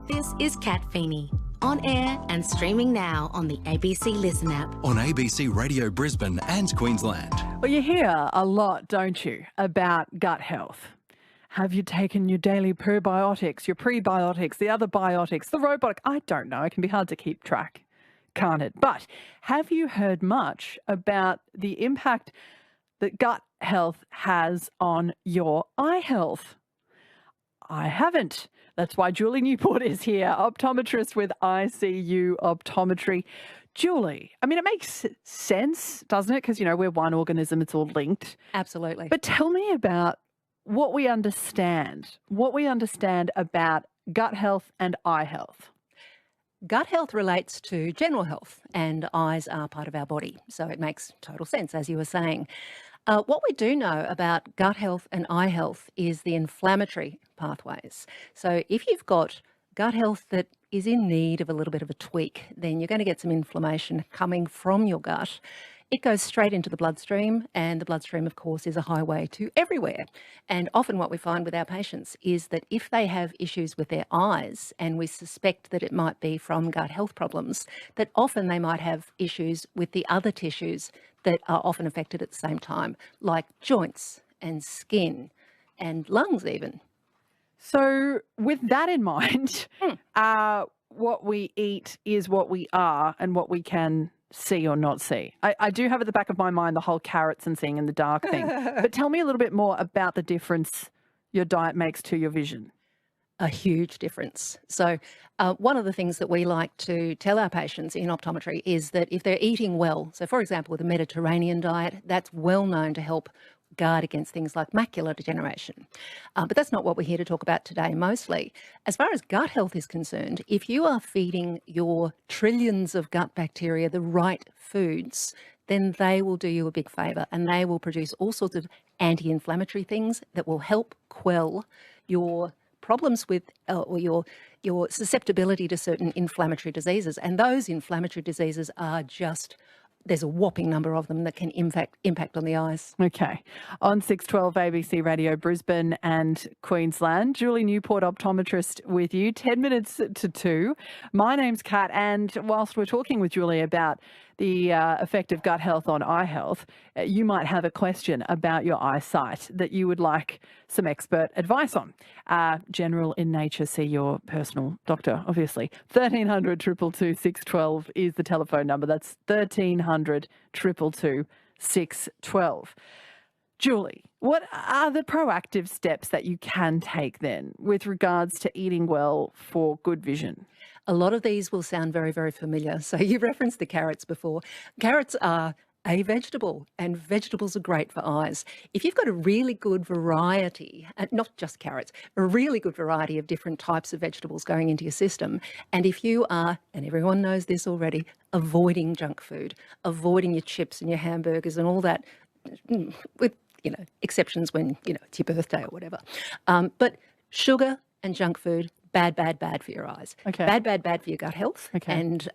This is Kat Feeney, on air and streaming now on the ABC Listen app. On ABC Radio Brisbane and Queensland. Well, you hear a lot, don't you, about gut health. Have you taken your daily probiotics, your prebiotics, the other biotics, the robotic? I don't know. It can be hard to keep track, can't it? But have you heard much about the impact that gut health has on your eye health? I haven't. That's why Julie Newport is here, optometrist with ICU Optometry. Julie, I mean, it makes sense, doesn't it? Because, you know, we're one organism, it's all linked. Absolutely. But tell me about what we understand about gut health and eye health. Gut health relates to general health, and eyes are part of our body. So it makes total sense, as you were saying. What we do know about gut health and eye health is the inflammatory pathways. So if you've got gut health that is in need of a little bit of a tweak, then you're going to get some inflammation coming from your gut. It goes straight into the bloodstream, and the bloodstream, of course, is a highway to everywhere. And often what we find with our patients is that if they have issues with their eyes, and we suspect that it might be from gut health problems, that often they might have issues with the other tissues that are often affected at the same time, like joints and skin and lungs even. So with that in mind, what we eat is what we are and what we can see or not see. I do have at the back of my mind the whole carrots and seeing in the dark thing. But tell me a little bit more about the difference your diet makes to your vision. A huge difference. So one of the things that we like to tell our patients in optometry is that if they're eating well, so for example with a Mediterranean diet, that's well known to help guard against things like macular degeneration. But that's not what we're here to talk about today mostly. As far as gut health is concerned, if you are feeding your trillions of gut bacteria the right foods, then they will do you a big favour, and they will produce all sorts of anti-inflammatory things that will help quell your problems with or your susceptibility to certain inflammatory diseases. And those inflammatory diseases are just, there's a whopping number of them that can impact on the eyes. Okay. On 612 ABC Radio Brisbane and Queensland, Julie Newport, optometrist with you, 10 minutes to 2. My name's Kat, and whilst we're talking with Julie about the effect of gut health on eye health, you might have a question about your eyesight that you would like some expert advice on. General in nature, see your personal doctor, obviously. 1300 222 612 is the telephone number. That's 1300 222 612. Julie, what are the proactive steps that you can take then with regards to eating well for good vision? A lot of these will sound very, very familiar. So you referenced the carrots before. Carrots are a vegetable, and vegetables are great for eyes. If you've got a really good variety, not just carrots, a really good variety of different types of vegetables going into your system, and if you are, and everyone knows this already, avoiding junk food, avoiding your chips and your hamburgers and all that, with, you know, exceptions when, you know, it's your birthday or whatever. But sugar and junk food, bad for your eyes. Okay. Bad for your gut health. Okay. And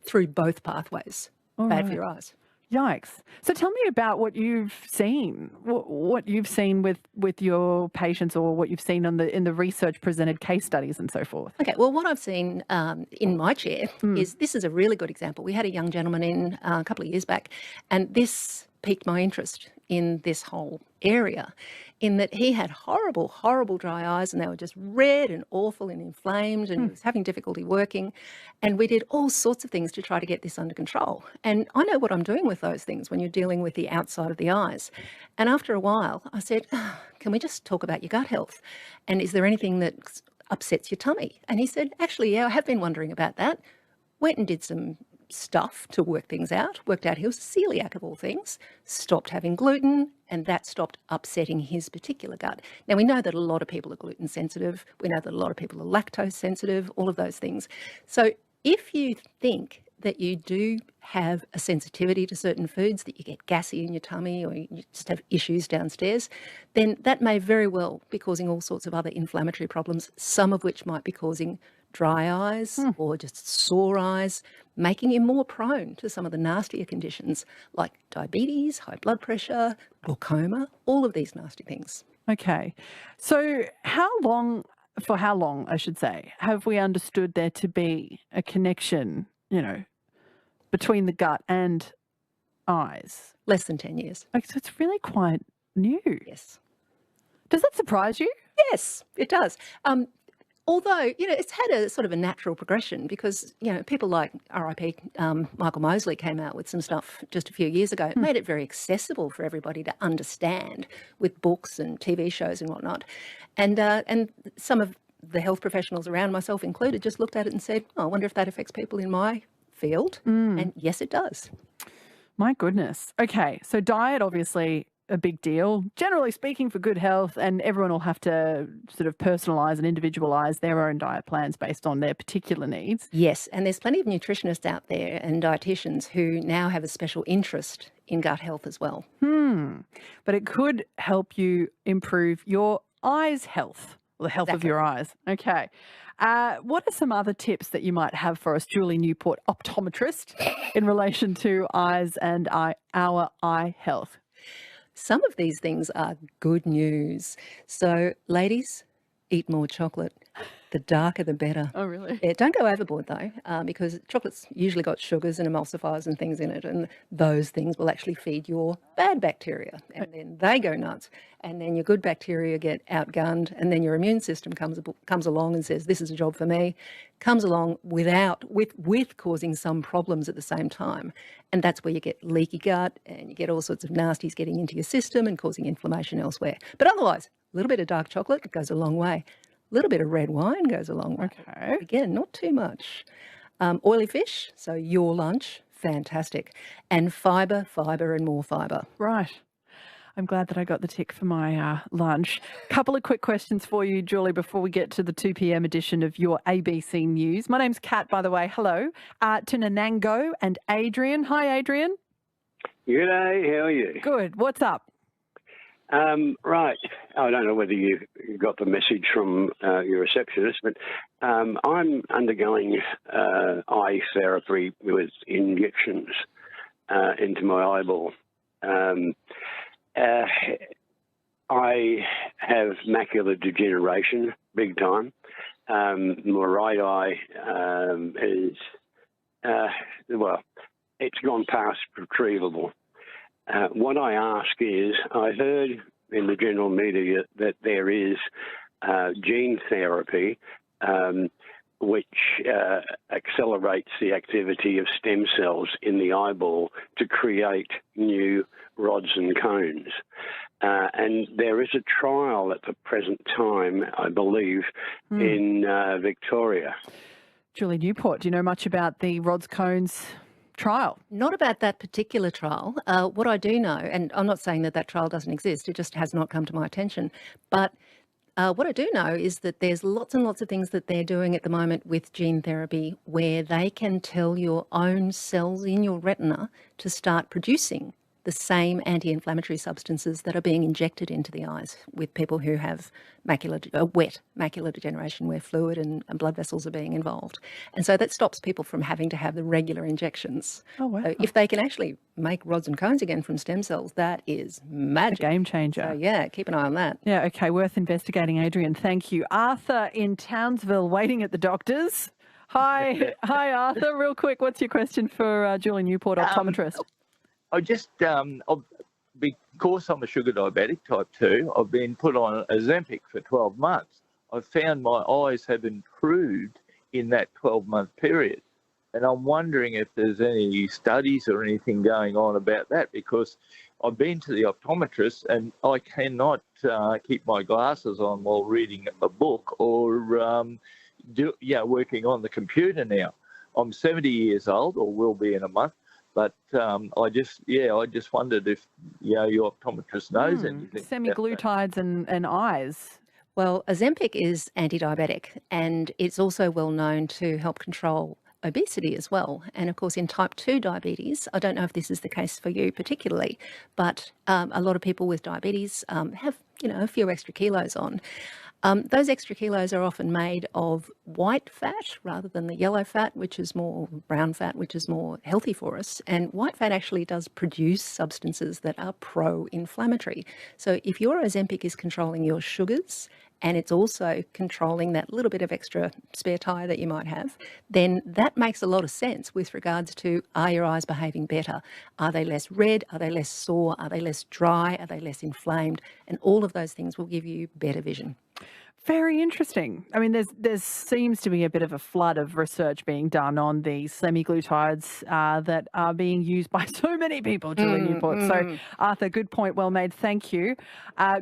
through both pathways, bad for your eyes. Yikes. So tell me about what you've seen, what you've seen with your patients, or what you've seen in the research presented case studies and so forth. Okay, well, what I've seen in my chair is, this is a really good example. We had a young gentleman in a couple of years back, and this piqued my interest in this whole area, in that he had horrible dry eyes, and they were just red and awful and inflamed, and he was having difficulty working. And we did all sorts of things to try to get this under control. And I know what I'm doing with those things when you're dealing with the outside of the eyes. And after a while, I said, can we just talk about your gut health? And is there anything that upsets your tummy? And he said, actually, yeah, I have been wondering about that. Went and did some stuff to work things out, worked out he was celiac of all things, stopped having gluten, and that stopped upsetting his particular gut. Now, we know that a lot of people are gluten sensitive. We know that a lot of people are lactose sensitive, all of those things. So if you think that you do have a sensitivity to certain foods, that you get gassy in your tummy, or you just have issues downstairs, then that may very well be causing all sorts of other inflammatory problems, some of which might be causing dry eyes or just sore eyes, making you more prone to some of the nastier conditions like diabetes, high blood pressure, glaucoma, all of these nasty things. Okay. So how long for how long, I should say, have we understood there to be a connection, between the gut and eyes? Less than 10 years. Like, so it's really quite new. Yes. Does that surprise you? Yes, it does. Although, it's had a sort of a natural progression because, people like RIP Michael Mosley came out with some stuff just a few years ago. It made it very accessible for everybody to understand with books and TV shows and whatnot. And some of the health professionals around, myself included, just looked at it and said, I wonder if that affects people in my field. And yes, it does. My goodness. Okay, so diet, obviously a big deal, generally speaking, for good health, and everyone will have to sort of personalise and individualise their own diet plans based on their particular needs. Yes, and there's plenty of nutritionists out there and dietitians who now have a special interest in gut health as well. But it could help you improve your eyes' health, or the health of your eyes. Okay. What are some other tips that you might have for us, Julie Newport, optometrist, in relation to eyes and our eye health? Some of these things are good news. So, ladies, eat more chocolate. The darker, the better. Oh, really? Yeah, don't go overboard, though, because chocolate's usually got sugars and emulsifiers and things in it, and those things will actually feed your bad bacteria, and then they go nuts, and then your good bacteria get outgunned, and then your immune system comes along and says, this is a job for me, comes along with causing some problems at the same time. And that's where you get leaky gut, and you get all sorts of nasties getting into your system and causing inflammation elsewhere. But otherwise, a little bit of dark chocolate goes a long way. A little bit of red wine goes a long way. Okay. Again, not too much. Oily fish, so your lunch, fantastic. And fibre, and more fibre. Right. I'm glad that I got the tick for my lunch. Couple of quick questions for you, Julie, before we get to the 2 p.m. edition of your ABC News. My name's Kat, by the way. Hello. To Nanango and Adrian. Hi, Adrian. G'day, how are you? Good. What's up? Right. I don't know whether you got the message from your receptionist, but I'm undergoing eye therapy with injections into my eyeball. I have macular degeneration, big time. My right eye is, it's gone past retrievable. What I ask is, I heard in the general media that there is gene therapy which accelerates the activity of stem cells in the eyeball to create new rods and cones. And there is a trial at the present time, I believe, in Victoria. Julie Newport, do you know much about the rods cones trial? Not about that particular trial. What I do know, and I'm not saying that that trial doesn't exist, it just has not come to my attention, but what I do know is that there's lots and lots of things that they're doing at the moment with gene therapy where they can tell your own cells in your retina to start producing the same anti-inflammatory substances that are being injected into the eyes with people who have wet macular degeneration where fluid and blood vessels are being involved. And so that stops people from having to have the regular injections. Oh, wow. So if they can actually make rods and cones again from stem cells, that is magic. A game changer. So yeah, keep an eye on that. Yeah, okay, worth investigating, Adrian. Thank you. Arthur in Townsville waiting at the doctors. Hi, Arthur. Real quick, what's your question for Julie Newport, optometrist? I just, because I'm a sugar diabetic, type 2, I've been put on Ozempic for 12 months. I've found my eyes have improved in that 12-month period. And I'm wondering if there's any studies or anything going on about that, because I've been to the optometrist and I cannot keep my glasses on while reading a book or working on the computer now. I'm 70 years old, or will be in a month. But I just wondered if your optometrist knows anything. Semi-glutides and eyes. Well, Ozempic is anti-diabetic, and it's also well known to help control obesity as well. And of course, in type 2 diabetes, I don't know if this is the case for you particularly, but a lot of people with diabetes have a few extra kilos on. Those extra kilos are often made of white fat rather than the yellow fat, which is more brown fat, which is more healthy for us. And white fat actually does produce substances that are pro-inflammatory. So if your Ozempic is controlling your sugars and it's also controlling that little bit of extra spare tyre that you might have, then that makes a lot of sense with regards to, are your eyes behaving better? Are they less red? Are they less sore? Are they less dry? Are they less inflamed? And all of those things will give you better vision. Very interesting. I mean, there seems to be a bit of a flood of research being done on these semaglutides that are being used by so many people, Julie Newport. So, Arthur, good point, well made. Thank you.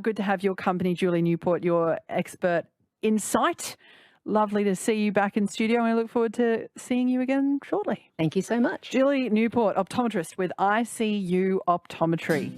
Good to have your company, Julie Newport, your expert insight. Lovely to see you back in studio, and I look forward to seeing you again shortly. Thank you so much. Julie Newport, optometrist with ICU Optometry.